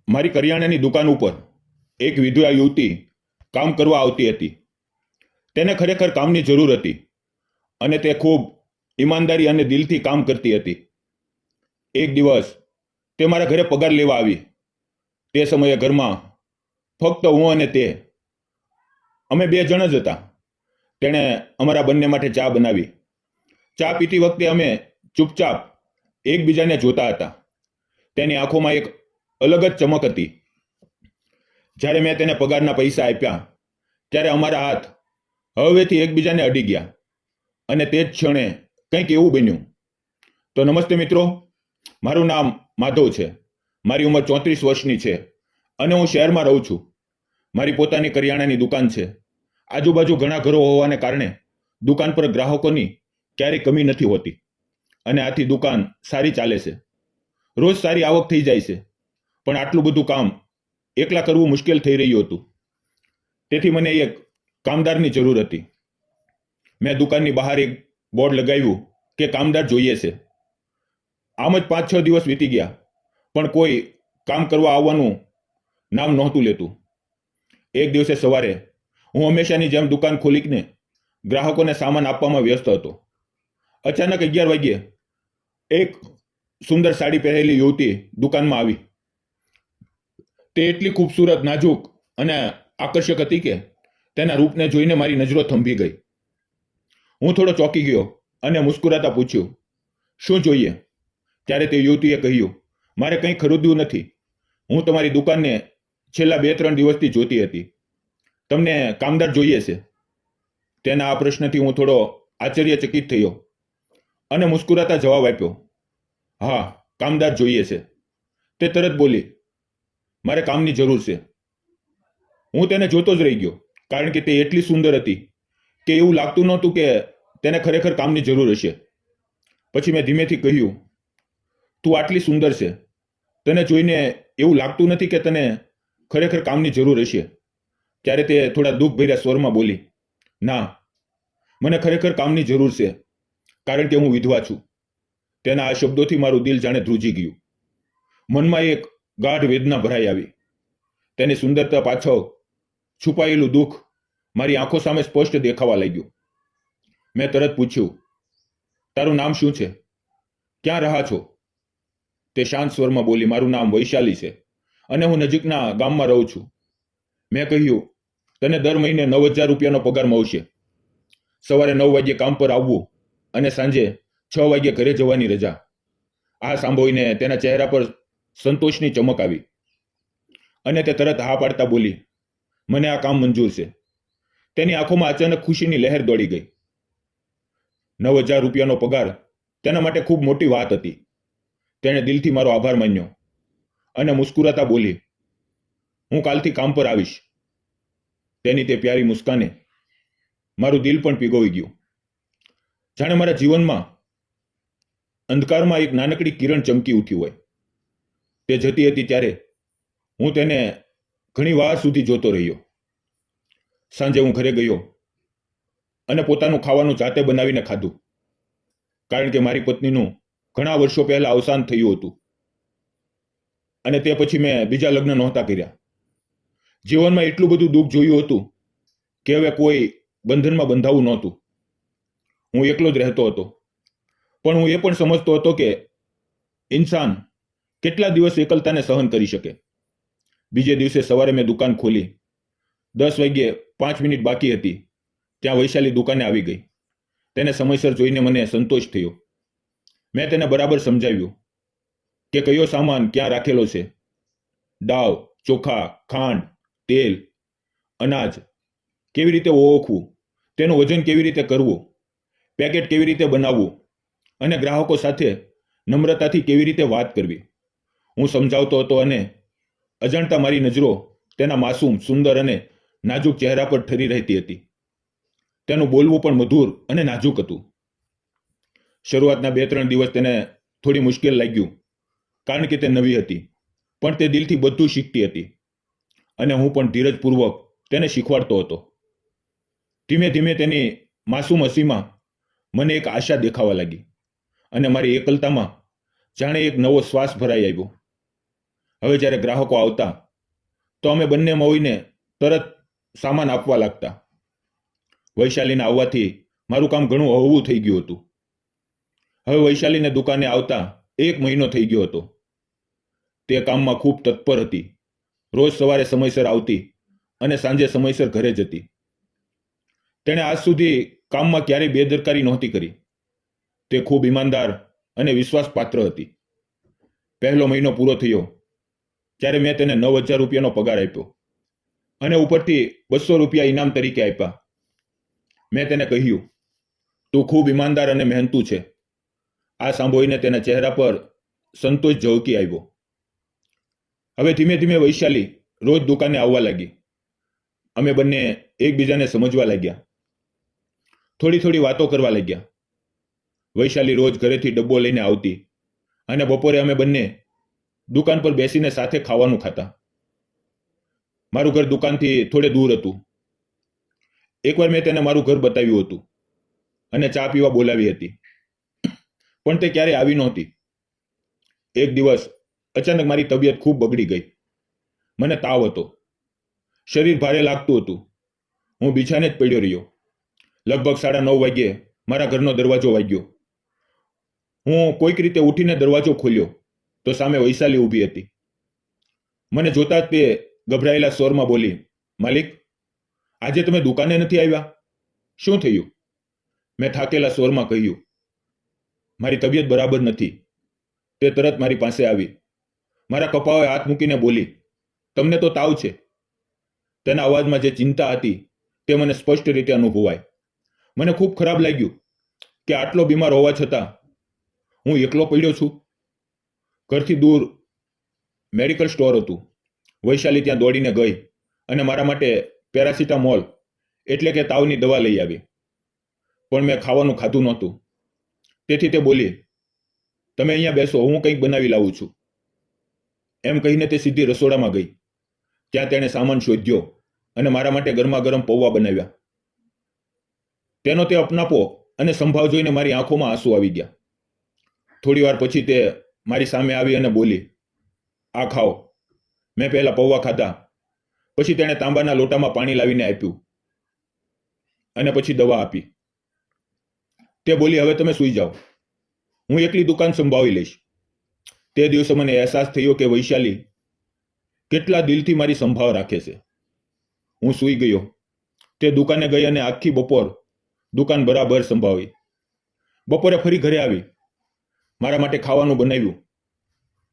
મારી કરિયાણાની દુકાન ઉપર એક વિધવા યુવતી કામ કરવા આવતી હતી. તેને ખરેખર કામની જરૂર હતી અને તે ખૂબ ઈમાનદારી અને દિલથી કામ કરતી હતી. એક દિવસ તે મારા ઘરે પગાર લેવા આવી. તે સમયે ઘરમાં ફક્ત હું અને તે, અમે બે જણ જ હતા. તેણે અમારા બંને માટે ચા બનાવી. ચા પીતી વખતે અમે ચૂપચાપ એકબીજાને જોતા હતા. તેની આંખોમાં એક અલગ જ ચમક હતી. જ્યારે મેં તેને પગારના પૈસા આપ્યા ત્યારે અમારા હાથ હવેથી એકબીજાને અડી ગયા અને તે જ ક્ષણે કંઈક એવું બન્યું. તો નમસ્તે મિત્રો, મારું નામ માધવ છે. મારી ઉંમર 34 વર્ષની છે અને હું શહેરમાં રહું છું. મારી પોતાની કરિયાણાની દુકાન છે. આજુબાજુ ઘણા ઘરો હોવાને કારણે દુકાન પર ગ્રાહકોની ક્યારેય કમી નથી હોતી અને આથી દુકાન સારી ચાલે છે. રોજ સારી આવક થઈ જાય છે, પણ આટલું બધું કામ એકલા કરવું મુશ્કેલ થઈ રહ્યું હતું. તેથી મને એક કામદારની જરૂર હતી. મેં દુકાનની બહાર એક બોર્ડ લગાવ્યું કે કામદાર જોઈએ છે. આમ જ 5-6 દિવસ વીતી ગયા, પણ કોઈ કામ કરવા આવવાનું નામ નહોતું લેતું. એક દિવસે સવારે હું હંમેશાની જેમ દુકાન ખોલીને ગ્રાહકોને સામાન આપવામાં વ્યસ્ત હતો. અચાનક 11 વાગ્યે એક સુંદર સાડી પહેરેલી યુવતી દુકાનમાં આવી. તે એટલી ખૂબસૂરત, નાજુક અને આકર્ષક હતી કે તેના રૂપને જોઈને મારી નજરો થંભી ગઈ. હું થોડો ચોંકી ગયો અને મુસ્કુરાતા પૂછ્યું, શું જોઈએ? ત્યારે તે યુવતીએ કહ્યું, મારે કંઈ ખરીદવું નથી. હું તમારી દુકાનને છેલ્લા 2-3 દિવસથી જોતી હતી. તમને કામદાર જોઈએ છે? તેના આ પ્રશ્નથી હું થોડો આશ્ચર્યચકિત થયો અને મુસ્કુરાતા જવાબ આપ્યો, હા, કામદાર જોઈએ છે. તે તરત બોલી, મારે કામની જરૂર છે. હું તેને જોતો જ રહી ગયો, કારણ કે તે એટલી સુંદર હતી કે એવું લાગતું નહોતું કે તેને ખરેખર કામની જરૂર હશે. પછી મેં ધીમેથી કહ્યું, તું આટલી સુંદર છે, તને જોઈને એવું લાગતું નથી કે તને ખરેખર કામની જરૂર હશે? ત્યારે તે થોડા દુઃખભર્યા સ્વરમાં બોલી, ના, મને ખરેખર કામની જરૂર છે, કારણ કે હું વિધવા છું. તેના આ શબ્દોથી મારું દિલ જાણે ધ્રુજી ગયું. મનમાં એક ગાઢ વેદના ભરાઈ આવી. તેની સુંદરતા પાછળ છુપાયેલું દુઃખ મારી આંખો સામે સ્પષ્ટ દેખાવા લાગ્યું. મેં તરત પૂછ્યું, તારું નામ શું છે? ક્યાં રહા છો? તે શાંત સ્વરમાં બોલી, મારું નામ વૈશાલી છે અને હું નજીકના ગામમાં રહું છું. મેં કહ્યું, તને દર મહિને 9,000 રૂપિયાનો પગાર મળશે. સવારે 9 વાગ્યે કામ પર આવવું અને સાંજે 6 વાગ્યે ઘરે જવાની રજા. આ સાંભળીને તેના ચહેરા પર સંતોષની ચમક આવી અને તે તરત હા પાડતા બોલી, મને આ કામ મંજૂર છે. તેની આંખોમાં અચાનક ખુશીની લહેર દોડી ગઈ. 9,000 રૂપિયાનો પગાર તેના માટે ખૂબ મોટી વાત હતી. તેણે દિલથી મારો આભાર માન્યો અને મુસ્કુરાતા બોલી, હું કાલથી કામ પર આવીશ. તેની તે પ્યારી મુસ્કાને મારું દિલ પણ પીગોવી ગયું. જાણે મારા જીવનમાં અંધકારમાં એક નાનકડી કિરણ ચમકી ઉઠી હોય. તે જતી હતી ત્યારે હું તેને ઘણી વાર સુધી જોતો રહ્યો. સાંજે હું ઘરે ગયો અને પોતાનું ખાવાનું જાતે બનાવીને ખાધું, કારણ કે મારી પત્નીનું ઘણા વર્ષો પહેલા અવસાન થયું હતું અને તે પછી મેં બીજા લગ્ન નહોતા કર્યા. જીવનમાં એટલું બધું દુઃખ જોયું હતું કે હવે કોઈ બંધનમાં બંધાવું નહોતું. હું એકલો જ રહેતો હતો, પણ હું એ પણ સમજતો હતો કે ઇન્સાન કેટલા દિવસ એકલતાને સહન કરી શકે. બીજે દિવસે સવારે મેં દુકાન ખોલી. 10 વાગ્યે 5 મિનિટ બાકી હતી ત્યાં વૈશાલી દુકાને આવી ગઈ. તેને સમયસર જોઈને મને સંતોષ થયો. મેં તેને બરાબર સમજાવ્યું કે કયો સામાન ક્યાં રાખેલો છે. દાળ, ચોખા, ખાંડ, તેલ, અનાજ કેવી રીતે ઓળખવું, તેનું વજન કેવી રીતે કરવું, પેકેટ કેવી રીતે બનાવવું અને ગ્રાહકો સાથે નમ્રતાથી કેવી રીતે વાત કરવી. હું સમજાવતો હતો અને અજાણતા મારી નજરો તેના માસૂમ, સુંદર અને નાજુક ચહેરા પર ઠરી રહેતી હતી. તેનું બોલવું પણ મધુર અને નાજુક હતું. શરૂઆતના 2-3 દિવસ તેને થોડી મુશ્કેલ લાગ્યું, કારણ કે તે નવી હતી, પણ તે દિલથી બધું શીખતી હતી અને હું પણ ધીરજપૂર્વક તેને શીખવાડતો હતો. ધીમે ધીમે તેની માસૂમ હસીમાં મને એક આશા દેખાવા લાગી અને મારી એકલતામાં જાણે એક નવો શ્વાસ ભરાઈ આવ્યો. હવે જ્યારે ગ્રાહકો આવતા તો અમે બંને મળીને તરત સામાન આપવા લાગતા. વૈશાલીના આવવાથી મારું કામ ઘણું હળવું થઈ ગયું હતું. હવે વૈશાલીને દુકાને આવતા 1 મહિનો થઈ ગયો હતો. તે કામમાં ખૂબ તત્પર હતી. રોજ સવારે સમયસર આવતી અને સાંજે સમયસર ઘરે જતી. તેણે આજ સુધી કામમાં ક્યારેય બેદરકારી નહોતી કરી. તે ખૂબ ઈમાનદાર અને વિશ્વાસપાત્ર હતી. પહેલો મહિનો પૂરો થયો ત્યારે મેં તેને 9,000 રૂપિયાનો પગાર આપ્યો અને ઉપરથી 200 રૂપિયા ઇનામ તરીકે આપ્યા. મેં તેને કહ્યું, તું ખૂબ ઈમાનદાર અને મહેનતુ છે. આ સાંભળીને તેના ચહેરા પર સંતોષ ઝળકી આવ્યો. હવે ધીમે ધીમે વૈશાલી રોજ દુકાને આવવા લાગી. અમે બંને એકબીજાને સમજવા લાગ્યા. થોડી થોડી વાતો કરવા લાગ્યા. વૈશાલી રોજ ઘરેથી ડબ્બો લઈને આવતી અને બપોરે અમે બંને દુકાન પર બેસીને સાથે ખાવાનું ખાતા. મારું ઘર દુકાનથી થોડે દૂર હતું. એકવાર મેં તેને મારું ઘર બતાવ્યું હતું અને ચા પીવા બોલાવી હતી, પણ તે ક્યારેય આવી નહોતી. એક દિવસ અચાનક મારી તબિયત ખૂબ બગડી ગઈ. મને તાવ હતો. શરીર ભારે લાગતું હતું. હું બિછાને જ પડ્યો રહ્યો. લગભગ 9:30 વાગ્યે મારા ઘરનો દરવાજો વાગ્યો. હું કોઈક રીતે ઉઠીને દરવાજો ખોલ્યો તો સામે વૈશાલી ઊભી હતી. મને જોતા જ તે ગભરાયેલા સ્વરમાં બોલી, માલિક, આજે તમે દુકાને નથી આવ્યા? શું થયું? મેં થાકેલા સ્વરમાં કહ્યું, મારી તબિયત બરાબર નથી. તે તરત મારી પાસે આવી. મારા કપાળે હાથ મૂકીને બોલી, તમને તો તાવ છે. તેના અવાજમાં જે ચિંતા હતી તે મને સ્પષ્ટ રીતે અનુભવાય. મને ખૂબ ખરાબ લાગ્યું કે આટલો બીમાર હોવા છતાં હું એકલો પડ્યો છું. ઘરથી દૂર મેડિકલ સ્ટોર હતું. વૈશાલી ત્યાં દોડીને ગઈ અને મારા માટે પેરાસિટામોલ એટલે કે તાવની દવા લઈ આવી. પણ મેં ખાવાનું ખાધું નહોતું. તેથી તે બોલી, તમે અહીંયા બેસો, હું કંઈક બનાવી લાવું છું. એમ કહીને તે સીધી રસોડામાં ગઈ. ત્યાં તેણે સામાન શોધ્યો અને મારા માટે ગરમા ગરમ પૌવા બનાવ્યા. તેનો તે અપનાપો અને સંભાવ જોઈને મારી આંખોમાં આંસુ આવી ગયા. થોડી વાર પછી તે મારી સામે આવી અને બોલી, આ ખાઓ. મેં પહેલા પૌવા ખાધા. પછી તેણે તાંબાના લોટામાં પાણી લાવીને આપ્યું અને પછી દવા આપી. તે બોલી, હવે તમે સૂઈ જાઓ, હું એકલી દુકાન સંભાળી લઈશ. તે દિવસે મને અહેસાસ થયો કે વૈશાલી કેટલા દિલથી મારી સંભાળ રાખે છે. હું સૂઈ ગયો. તે દુકાને ગઈ અને આખી બપોર દુકાન બરાબર સંભાળી. બપોરે ફરી ઘરે આવી. મારા માટે ખાવાનું બનાવ્યું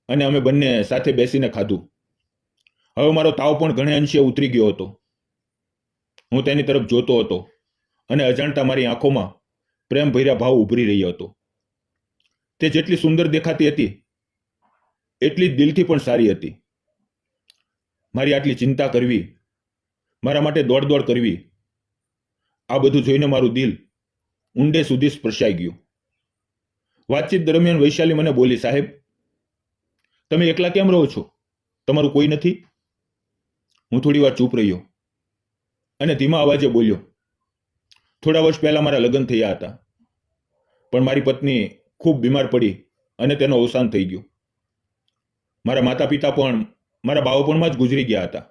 અને અમે બંને સાથે બેસીને ખાધું. હવે મારો તાવ પણ ઘણે અંશે ઉતરી ગયો હતો. હું તેની તરફ જોતો હતો અને અજાણતા મારી આંખોમાં પ્રેમ ભર્યા ભાવ ઉભરી રહ્યો હતો. તે જેટલી સુંદર દેખાતી હતી એટલી જ દિલથી પણ સારી હતી. મારી આટલી ચિંતા કરવી, મારા માટે દોડ કરવી, આ બધું જોઈને મારું દિલ ઊંડે સુધી સ્પર્શાઈ ગયું. વાતચીત દરમિયાન વૈશાલી મને બોલી, સાહેબ, તમે એકલા કેમ રહો છો? તમારું કોઈ નથી? હું થોડી વાર ચૂપ રહ્યો અને ધીમા અવાજે બોલ્યો, થોડા વર્ષ પહેલા મારા લગ્ન થયા હતા, પણ મારી પત્ની ખૂબ બીમાર પડી અને તેનું અવસાન થઈ ગયું. મારા માતા પિતા પણ મારા બાળપણમાં જ ગુજરી ગયા હતા.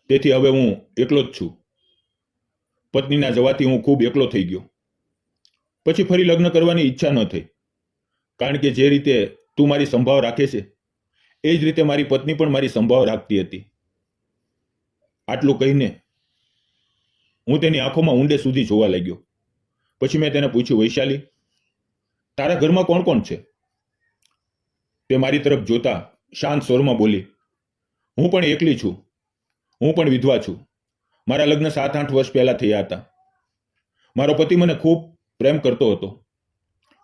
તેથી હવે હું એકલો જ છું. પત્નીના જવાથી હું ખૂબ એકલો થઈ ગયો. પછી ફરી લગ્ન કરવાની ઈચ્છા ન થઈ, કારણ કે જે રીતે તું મારી સંભાળ રાખે છે એ જ રીતે મારી પત્ની પણ મારી સંભાળ રાખતી હતી. આટલું કહીને હું તેની આંખોમાં ઊંડે સુધી જોવા લાગ્યો. પછી મેં તેને પૂછ્યું, વૈશાલી, તારા ઘરમાં કોણ કોણ છે? તે મારી તરફ જોતા શાંત સ્વરમાં બોલી, હું પણ એકલી છું. હું પણ વિધવા છું. મારા લગ્ન 7-8 વર્ષ પહેલા થયા હતા. મારો પતિ મને ખૂબ પ્રેમ કરતો હતો,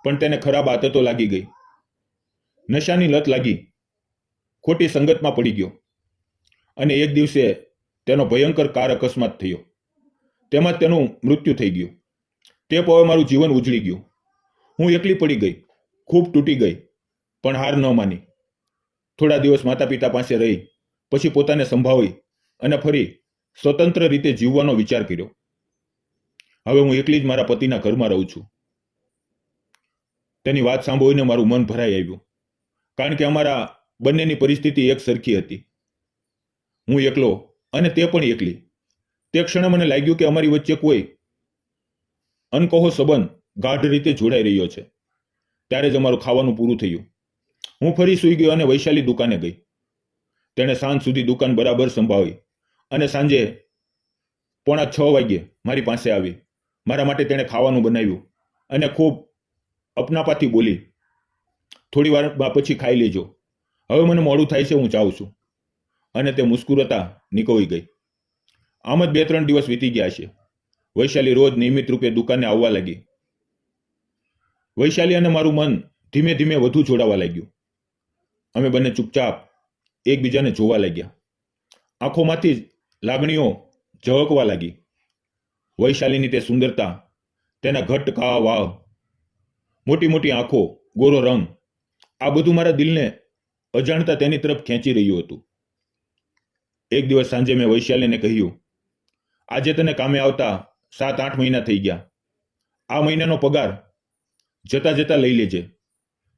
પણ તેને ખરાબ આદતો લાગી ગઈ. નશાની લત લાગી. ખોટી સંગતમાં પડી ગયો અને એક દિવસે તેનો ભયંકર કાર અકસ્માત થયો. તેમાં તેનું મૃત્યુ થઈ ગયું. તે પવે મારું જીવન ઉજળી ગયું. હું એકલી પડી ગઈ, ખૂબ તૂટી ગઈ, પણ હાર ન માની. થોડા દિવસ માતા પિતા પાસે રહી, પછી પોતાને સંભાળી અને ફરી સ્વતંત્ર રીતે જીવવાનો વિચાર કર્યો. હવે હું એકલી જ મારા પતિના ઘરમાં રહું છું. તેની વાત સાંભળીને મારું મન ભરાઈ આવ્યું, કારણ કે અમારા બંનેની પરિસ્થિતિ એક સરખી હતી. હું એકલો અને તે પણ એકલી. તે ક્ષણે મને લાગ્યું કે અમારી વચ્ચે કોઈ અનકહો સંબંધ ગાઢ રીતે જોડાઈ રહ્યો છે. ત્યારે જ અમારું ખાવાનું પૂરું થયું. હું ફરી સૂઈ ગયો અને વૈશાલી દુકાને ગઈ. તેણે સાંજ સુધી દુકાન બરાબર સંભાળી અને સાંજે 5:45 વાગ્યે મારી પાસે આવી. મારા માટે તેણે ખાવાનું બનાવ્યું અને ખૂબ અપનાપાથી બોલી, થોડી વાર પછી ખાઈ લેજો, હવે મને મોડું થાય છે, હું જાઉં છું. અને તે મુસ્કુરાતા નીકળી ગઈ. આમ જ 2-3 દિવસ વીતી ગયા છે. વૈશાલી રોજ નિયમિત રૂપે દુકાને આવવા લાગી. વૈશાલી અને મારું મન ધીમે ધીમે વધુ જોડાવા લાગ્યું. અમે બંને ચૂપચાપ એકબીજાને જોવા લાગ્યા. આંખોમાંથી લાગણીઓ ઝળકવા લાગી. વૈશાલીની તે સુંદરતા, તેના ઘટ્ટ કાળા વાળ, મોટી મોટી આંખો, ગોરો રંગ, આ બધું મારા દિલને અજાણતા તેની તરફ ખેંચી રહ્યું હતું. એક દિવસ સાંજે મેં વૈશાલીને કહ્યું, આજે તને કામે આવતા 7-8 મહિના થઈ ગયા. આ મહિનાનો પગાર જતા જતા લઈ લેજે,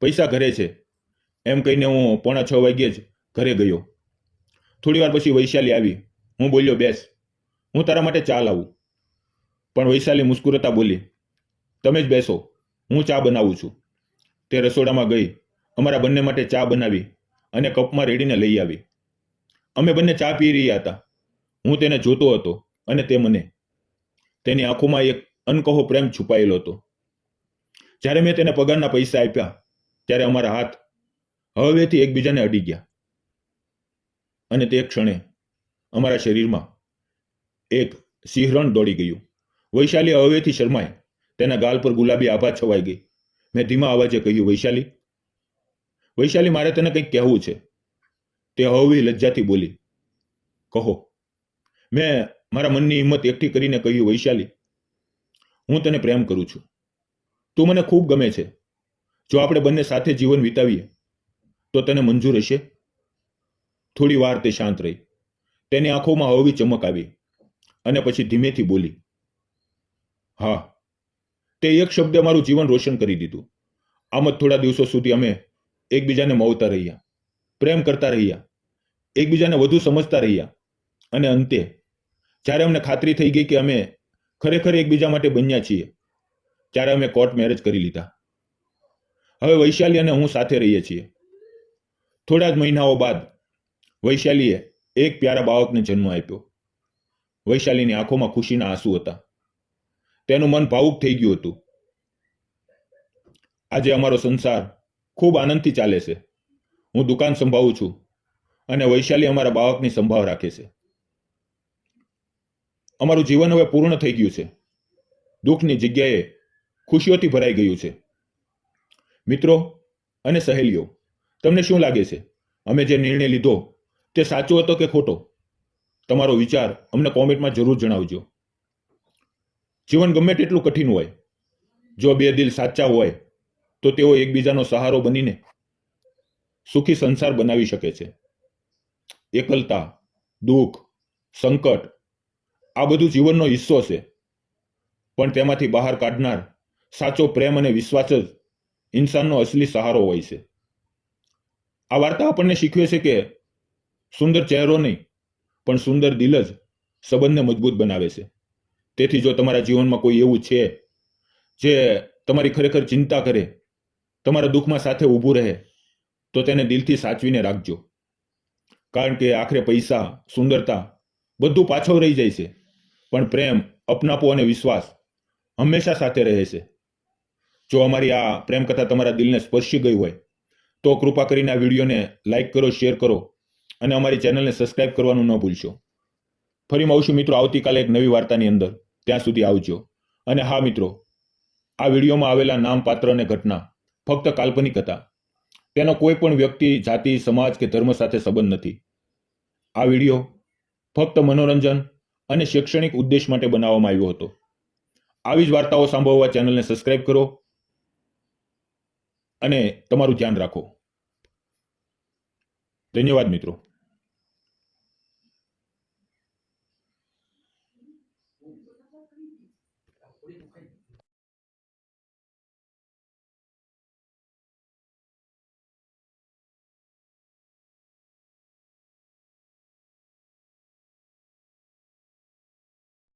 પૈસા ઘરે છે. એમ કહીને હું 5:45 વાગ્યે જ ઘરે ગયો. થોડી વાર પછી વૈશાલી આવી. હું બોલ્યો, બેસ, હું તારા માટે ચા લાવું. પણ વૈશાલી મુસ્કુરાતા બોલી, તમે જ બેસો, હું ચા બનાવું છું. તે રસોડામાં ગઈ, અમારા બંને માટે ચા બનાવી અને કપમાં રેડીને લઈ આવી. અમે બંને ચા પી રહ્યા હતા. હું તેને જોતો હતો અને તે મને. તેની આંખોમાં એક અનકહો પ્રેમ છુપાયેલો હતો. જ્યારે મેં તેને પગારના પૈસા આપ્યા ત્યારે અમારા હાથ હળવેથી એકબીજાને અડી ગયા અને તે ક્ષણે અમારા શરીરમાં એક સિંહરણ દોડી ગયું. વૈશાલી હળવેથી શરમાઈ. તેના ગાલ પર ગુલાબી આભા છવાઈ ગઈ. મેં ધીમા અવાજે કહ્યું, વૈશાલી, વૈશાલી, મારે તને કંઈક કહેવું છે. તે હળવી લજ્જાથી બોલી, કહો. મેં મારા મનની હિંમત એકઠી કરીને કહ્યું, વૈશાલી, હું તને પ્રેમ કરું છું. તું મને ખૂબ ગમે છે. જો આપણે બંને સાથે જીવન વિતાવીએ તો તને મંજૂર હશે? થોડી વાર તે શાંત રહી. તેની આંખોમાં હળવી ચમક આવી અને પછી ધીમેથી બોલી, હા. તે એક શબ્દે મારું જીવન રોશન કરી દીધું. આમ જ થોડા દિવસો સુધી અમે એકબીજાને મળતા રહ્યા, પ્રેમ કરતા રહ્યા, એકબીજાને વધુ સમજતા રહ્યા અને અંતે જ્યારે અમને ખાતરી થઈ ગઈ કે અમે ખરેખર એકબીજા માટે બન્યા છીએ, ત્યારે અમે કોર્ટ મેરેજ કરી લીધા. હવે વૈશાલી અને હું સાથે રહીએ છીએ. થોડા જ મહિનાઓ બાદ વૈશાલીએ એક પ્યારા બાળકને જન્મ આપ્યો. વૈશાલીની આંખોમાં ખુશીના આંસુ હતા. તેનું મન ભાવુક થઈ ગયું હતું. આજે અમારો સંસાર ખૂબ આનંદથી ચાલે છે. હું દુકાન સંભાળું છું અને વૈશાલી અમારા બાળકની સંભાળ રાખે છે. અમારું જીવન હવે પૂર્ણ થઈ ગયું છે. દુઃખની જગ્યાએ ખુશીઓથી ભરાઈ ગયું છે. મિત્રો અને સહેલીઓ, તમને શું લાગે છે? અમે જે નિર્ણય લીધો તે સાચો હતો કે ખોટો? તમારો વિચાર અમને કોમેન્ટમાં જરૂર જણાવજો. જીવન ગમે તેટલું કઠિન હોય, જો બે દિલ સાચા હોય તો તેઓ એકબીજાનો સહારો બનીને સુખી સંસાર બનાવી શકે છે. એકલતા, દુઃખ, સંકટ, આ બધું જીવનનો હિસ્સો છે. પણ તેમાંથી બહાર કાઢનાર સાચો પ્રેમ અને વિશ્વાસ જ ઇન્સાનનો અસલી સહારો હોય છે. આ વાર્તા આપણને શીખવે છે કે સુંદર ચહેરો નહીં, પણ સુંદર દિલ જ સંબંધને મજબૂત બનાવે છે. તેથી જો તમારા જીવનમાં કોઈ એવું છે જે તમારી ખરેખર ચિંતા કરે, તમારા દુઃખમાં સાથે ઊભું રહે, તો તેને દિલથી સાચવીને રાખજો. કારણ કે આખરે પૈસા, સુંદરતા બધું પાછળ રહી જાય છે, પણ પ્રેમ, અપનાપો અને વિશ્વાસ હંમેશા સાથે રહે છે. જો અમારી આ પ્રેમ કથા તમારા દિલને સ્પર્શી ગઈ હોય તો કૃપા કરીને આ વિડીયોને લાઈક કરો, શેર કરો અને અમારી ચેનલને સબસ્ક્રાઇબ કરવાનું ન ભૂલશો. ફરી મળશું મિત્રો આવતીકાલે એક નવી વાર્તાની અંદર. ત્યાં સુધી આવજો. અને હા મિત્રો, આ વિડીયોમાં આવેલા નામ, પાત્ર અને ઘટના ફક્ત કાલ્પનિક હતા. તેનો કોઈ પણ વ્યક્તિ, જાતિ, સમાજ કે ધર્મ સાથે સંબંધ નથી. આ વિડીયો ફક્ત મનોરંજન અને શૈક્ષણિક ઉદ્દેશ માટે બનાવવામાં આવ્યો હતો. આવી જ વાર્તાઓ સાંભળવા ચેનલને સબસ્ક્રાઇબ કરો અને તમારું ધ્યાન રાખો. ધન્યવાદ મિત્રો.